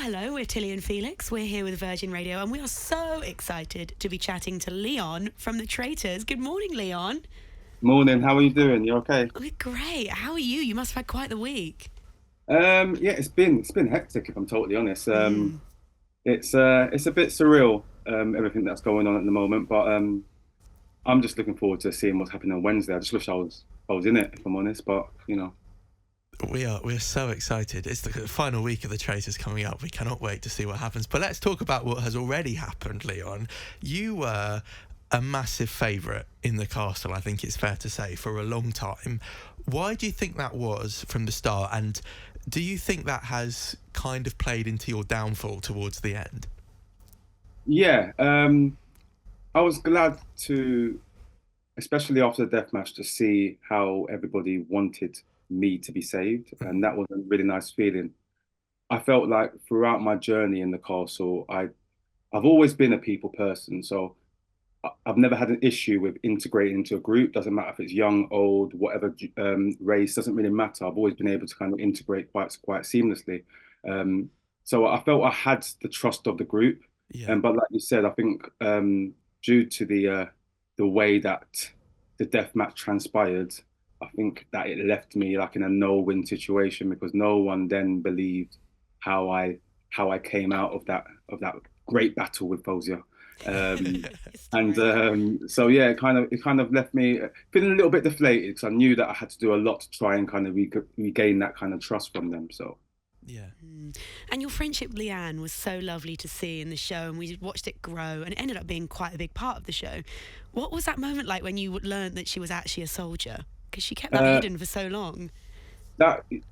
hello, we're Tilly and Felix. We're here with Virgin Radio and we are so excited to be chatting to Leon from the Traitors. Good morning, Leon. Morning, how are you doing? You okay? We're great. How are you? You must have had quite the week. Yeah, it's been hectic if I'm totally honest. Mm. It's a bit surreal, everything that's going on at the moment, but I'm just looking forward to seeing what's happening on Wednesday. I just wish I was in it if I'm honest, but We're so excited. It's the final week of the Traitors coming up. We cannot wait to see what happens. But let's talk about what has already happened, Leon. You were a massive favourite in the castle, I think it's fair to say, for a long time. Why do you think that was from the start? And do you think that has kind of played into your downfall towards the end? yeah, I was glad to, especially after the deathmatch, to see how everybody wanted me to be saved, and that was a really nice feeling. I felt like throughout my journey in the castle, I've always been a people person, so I've never had an issue with integrating into a group. Doesn't matter if it's young, old, whatever race, doesn't really matter. I've always been able to kind of integrate quite seamlessly. Um, so I felt I had the trust of the group. Yeah. But like you said, I think due to the way that the death match transpired, I think that it left me like in a no-win situation because no one then believed how I came out of that great battle with Fozia. Um, and so yeah, it kind of left me feeling a little bit deflated because I knew that I had to do a lot to try and kind of regain that kind of trust from them. So Yeah. And your friendship with Leanne was so lovely to see in the show, and we watched it grow, and it ended up being quite a big part of the show. What was that moment like when you learned that she was actually a soldier? Because she kept that uh, hidden for so long. that it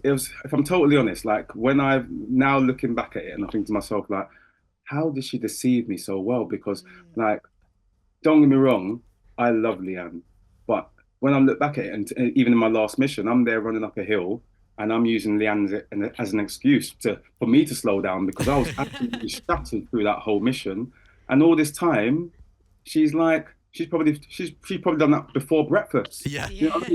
was, if I'm totally honest, like when I've now looking back at it and I think to myself like, how did she deceive me so well? Because like, don't get me wrong, I love Leanne, but when I look back at it, and even in my last mission, I'm there running up a hill, and I'm using Leanne as an excuse for me to slow down because I was absolutely shattered through that whole mission, and all this time, she's probably done that before breakfast. Yeah. You know Yeah. what I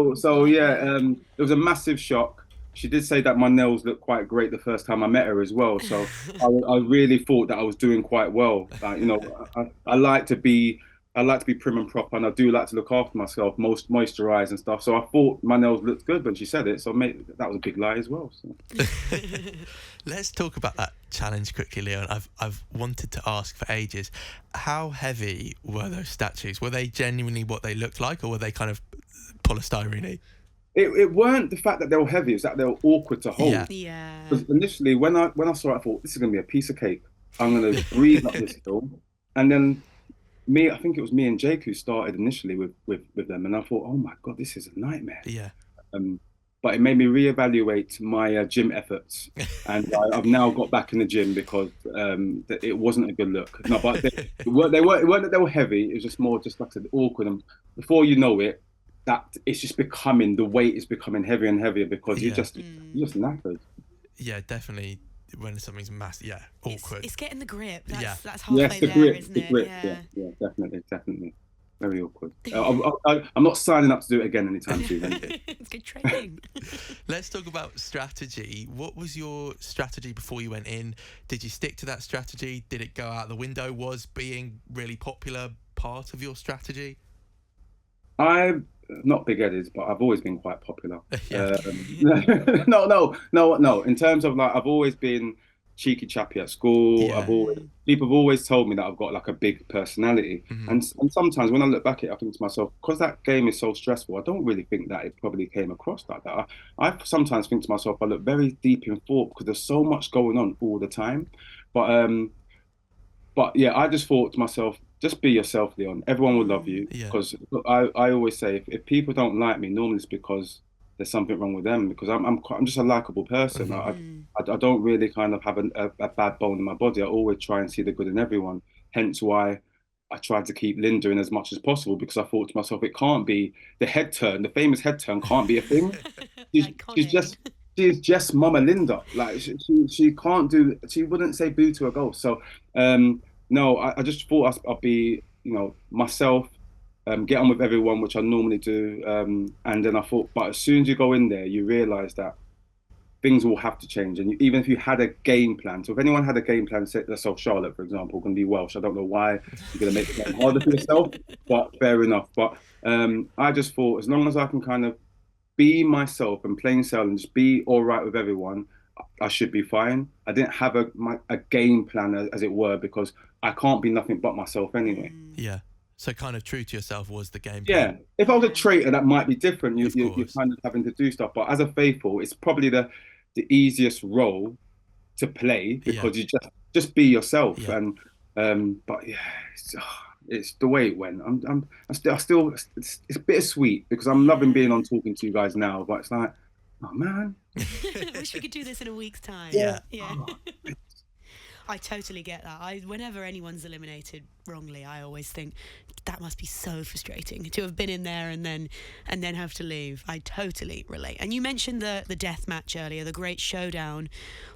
mean? So yeah, it was a massive shock. She did say that my nails looked quite great the first time I met her as well. So I really thought that I was doing quite well. I like to be prim and proper, and I do like to look after myself, most moisturize and stuff. So I thought my nails looked good when she said it. So mate, that was a big lie as well. So. Let's talk about that challenge quickly, Leon. I've wanted to ask for ages. How heavy were those statues? Were they genuinely what they looked like, or were they kind of polystyrene-y? It weren't the fact that they were heavy; it's that they were awkward to hold. Yeah. Yeah. Because initially, when I saw it, I thought this is going to be a piece of cake. I'm going to breathe up this hill, and then I think it was me and Jake who started initially with them, and I thought, oh my God, this is a nightmare. Yeah. Um, but it made me reevaluate my gym efforts, and I've now got back in the gym because it wasn't a good look. No, but it weren't that they were heavy. It was just more just like I said, awkward, and before you know it, that it's just becoming the weight is becoming heavier and heavier because Yeah. you're just knackered. Yeah, definitely. When something's massive, yeah, awkward. It's getting the grip. Yeah. That's Yes, halfway the there, grip, isn't the it? grip. Yeah. Yeah, definitely. Very awkward. I'm not signing up to do it again anytime soon. Anyway. It's good training. Let's talk about strategy. What was your strategy before you went in? Did you stick to that strategy? Did it go out the window? Was being really popular part of your strategy? I'm not big-headed, but I've always been quite popular. Yeah. No. In terms of like, I've always been cheeky chappy at school. Yeah. People have always told me that I've got like a big personality, Mhm. and sometimes when I look back at it, I think to myself, because that game is so stressful, I don't really think that it probably came across like that. I sometimes think to myself, I look very deep in thought because there's so much going on all the time, but but yeah, I just thought to myself, just be yourself, Leon. Everyone will love you Yeah. because I always say if people don't like me, normally it's because there's something wrong with them because I'm just a likable person. I don't really kind of have a bad bone in my body. I always try and see the good in everyone. Hence why I tried to keep Linda in as much as possible because I thought to myself, it can't be the head turn, the famous head turn can't be a thing. She's Iconic. just she's just Mama Linda. Like she can't do. She wouldn't say boo to a ghost. So no, I just thought I'd be myself, get on with everyone, which I normally do. And then I thought, but as soon as you go in there, you realise that things will have to change. And even if you had a game plan, so if anyone had a game plan, say yourself, Charlotte, for example, going to be Welsh. I don't know why you're going to make the game harder for yourself, but fair enough. But I just thought as long as I can kind of be myself and plain sailing and just be all right with everyone, I should be fine. I didn't have a game plan, as it were, because I can't be nothing but myself anyway. Yeah. So kind of true to yourself was the game Yeah, plan. if I was a traitor, that might be different. Of You're course. kind of having to do stuff, but as a faithful, it's probably the easiest role to play because you just be yourself. Yeah. And but yeah, it's the way it went. I still it's bittersweet because I'm loving being on talking to you guys now, but it's like, oh man, wish we could do this in a week's time. Yeah. I totally get that. Whenever anyone's eliminated wrongly, I always think that must be so frustrating to have been in there and then have to leave. I totally relate. And you mentioned the death match earlier, the great showdown.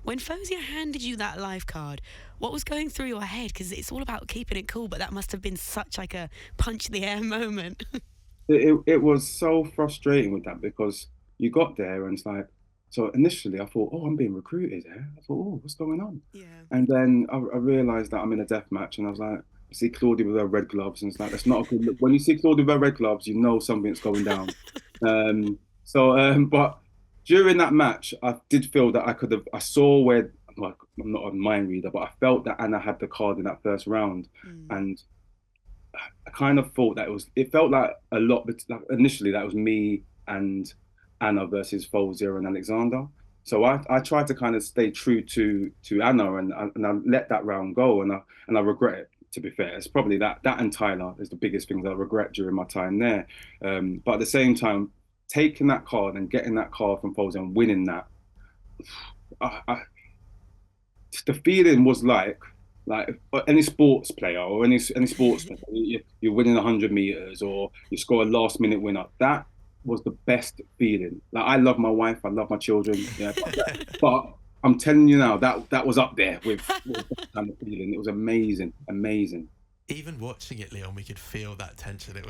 When Fozia handed you that life card, what was going through your head? Because it's all about keeping it cool, but that must have been such like a punch the air moment. it was so frustrating with that because you got there and it's like. So initially I thought, oh, I'm being recruited here. I thought, oh, what's going on? Yeah. And then I realised that I'm in a death match, and I was like, I see Claudia with her red gloves, and it's like, that's not a good look. When you see Claudia with her red gloves, you know something's going down. But during that match, I did feel that I saw where, like, I'm not a mind reader, but I felt that Anna had the card in that first round. And I kind of thought that it felt like a lot, like initially that was me and Anna versus Fozia and Alexander. So I tried to kind of stay true to Anna and I let that round go and I regret it, to be fair. It's probably that and Tyler is the biggest things I regret during my time there. But at the same time, taking that card and getting that card from Fozia and winning that, the feeling was like any sports player or any sports player, you're winning 100 meters or you score a last minute winner. That was the best feeling. Like, I love my wife, I love my children, yeah, but I'm telling you now, that was up there with that kind of feeling. It was amazing. Even watching it, Leon, we could feel that tension. It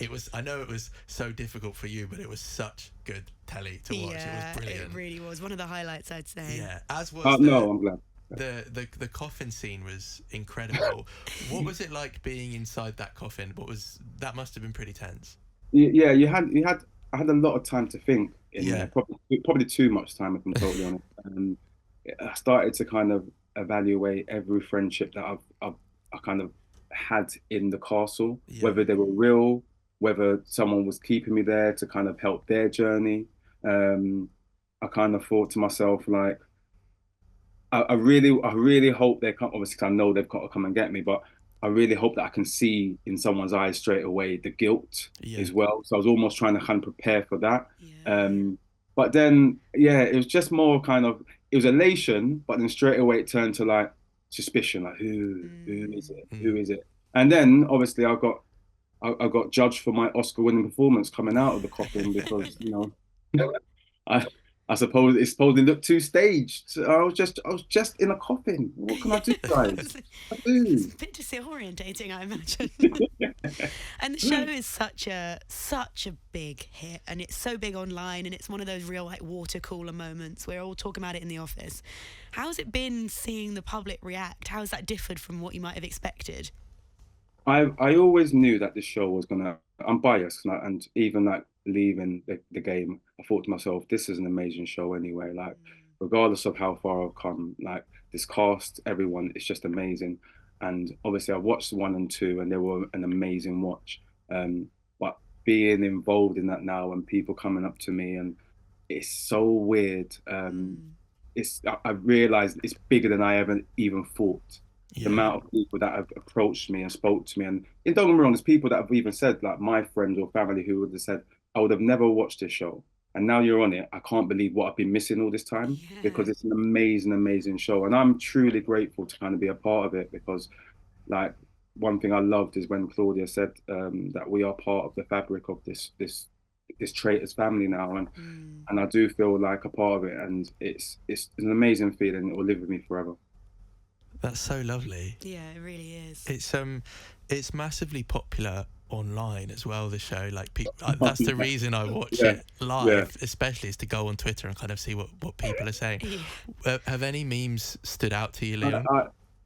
was. I know it was so difficult for you, but it was such good telly to watch. Yeah, it was brilliant. It really was one of the highlights, I'd say. Yeah, as was. I'm glad. The coffin scene was incredible. What was it like being inside that coffin? That must have been pretty tense. Yeah, I had a lot of time to think in there, probably too much time, if I'm totally honest. I started to kind of evaluate every friendship that I kind of had in the castle, whether they were real, whether someone was keeping me there to kind of help their journey. I kind of thought to myself, like, I really hope they come, obviously 'cause I know they've got to come and get me, but I really hope that I can see in someone's eyes straight away the guilt as well. So I was almost trying to kind of prepare for that. But then, it was just more kind of, it was elation, but then straight away it turned to like suspicion, like who is it? Who is it? And then obviously I got judged for my Oscar-winning performance coming out of the coffin because, you know, I suppose it looked too staged. I was just in a coffin. What can I do, guys? It's a bit disorientating, I imagine. And the show is such a big hit, and it's so big online, and it's one of those real like water cooler moments. We're all talking about it in the office. How's it been seeing the public react? How's that differed from what you might have expected? I always knew that this show was gonna. I'm biased, and even like leaving the game, I thought to myself, this is an amazing show anyway. Like, regardless of how far I've come, like this cast, everyone, it's just amazing. And obviously, I watched 1 and 2, and they were an amazing watch. But being involved in that now, and people coming up to me, and it's so weird. I realized it's bigger than I ever even thought. The amount of people that have approached me and spoke to me, and don't get me wrong, there's people that have even said, like my friends or family, who would have said, I would have never watched this show, and now you're on it. I can't believe what I've been missing all this time, because it's an amazing show, and I'm truly grateful to kind of be a part of it, because like one thing I loved is when Claudia said that we are part of the fabric of this Traitors family now, and I do feel like a part of it, and it's an amazing feeling. It will live with me forever. That's so lovely. Yeah, it really is. It's massively popular online as well. The show, like people, that's the reason I watch Yeah. it live, especially, is to go on Twitter and kind of see what people are saying. Have any memes stood out to you, Leon?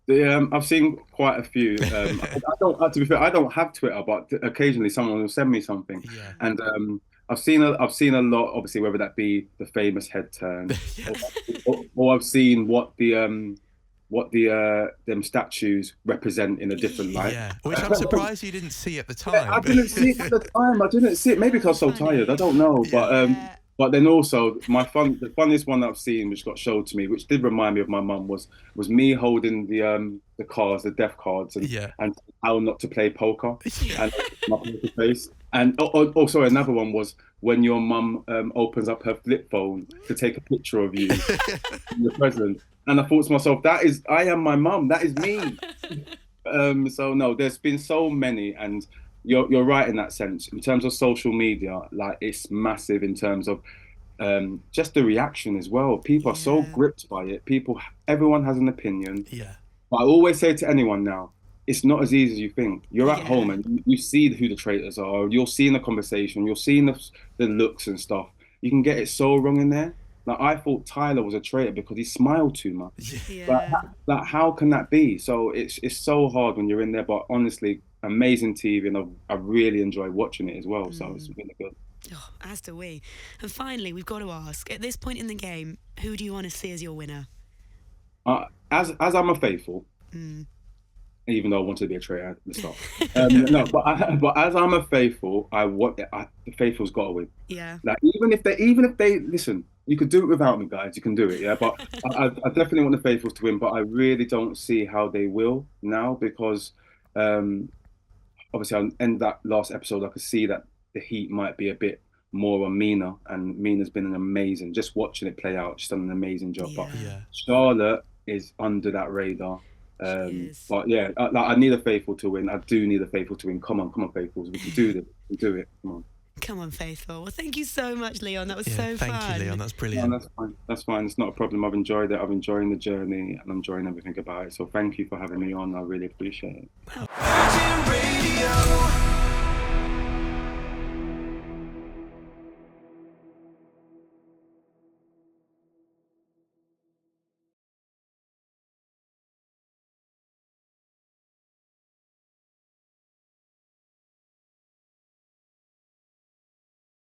I've seen quite a few. I don't. To be fair, I don't have Twitter, but occasionally someone will send me something, Yeah. and I've seen a lot. Obviously, whether that be the famous head turn, or I've seen what the them statues represent in a different light. Yeah, which I'm surprised you didn't see at the time. I didn't see it at the time. I didn't see it. Maybe because I was so tired. I don't know. But then also the funniest one that I've seen, which got showed to me, which did remind me of my mum, was me holding the cards, the death cards, and how not to play poker, and my poker face. And also another one was when your mum opens up her flip phone to take a picture of you in the present. And I thought to myself, I am my mum. That is me. So no, there's been so many, and you're right in that sense. In terms of social media, like, it's massive in terms of just the reaction as well. People are so gripped by it. Everyone has an opinion. Yeah. But I always say to anyone now, it's not as easy as you think. You're at home and you see who the traitors are. You're seeing the conversation. You're seeing the looks and stuff. You can get it so wrong in there. Like, I thought Tyler was a traitor because he smiled too much. Like, how can that be? So it's so hard when you're in there. But honestly, amazing TV, and I really enjoy watching it as well. So it's really good. Oh, as do we. And finally, we've got to ask, at this point in the game, who do you want to see as your winner? As I'm a faithful, even though I wanted to be a traitor at the start. No, but as I'm a faithful, the faithful's got to win. Yeah. Like, even if they listen, you could do it without me, guys. You can do it, yeah. But I definitely want the faithfuls to win. But I really don't see how they will now, because obviously, I'll end that last episode. I could see that the heat might be a bit more on Mina, and Mina's been an amazing. Just watching it play out, she's done an amazing job. But Charlotte is under that radar. But yeah, I need a faithful to win. I do need a faithful to win. Come on, faithfuls. We can do this. We can do it. Come on. Come on, faithful. Well, thank you so much, Leon. That was so fun. Thank you, Leon. That's brilliant. No, that's fine. That's fine. It's not a problem. I've enjoyed it. I'm enjoying the journey, and I'm enjoying everything about it. So thank you for having me on. I really appreciate it. Virgin Radio.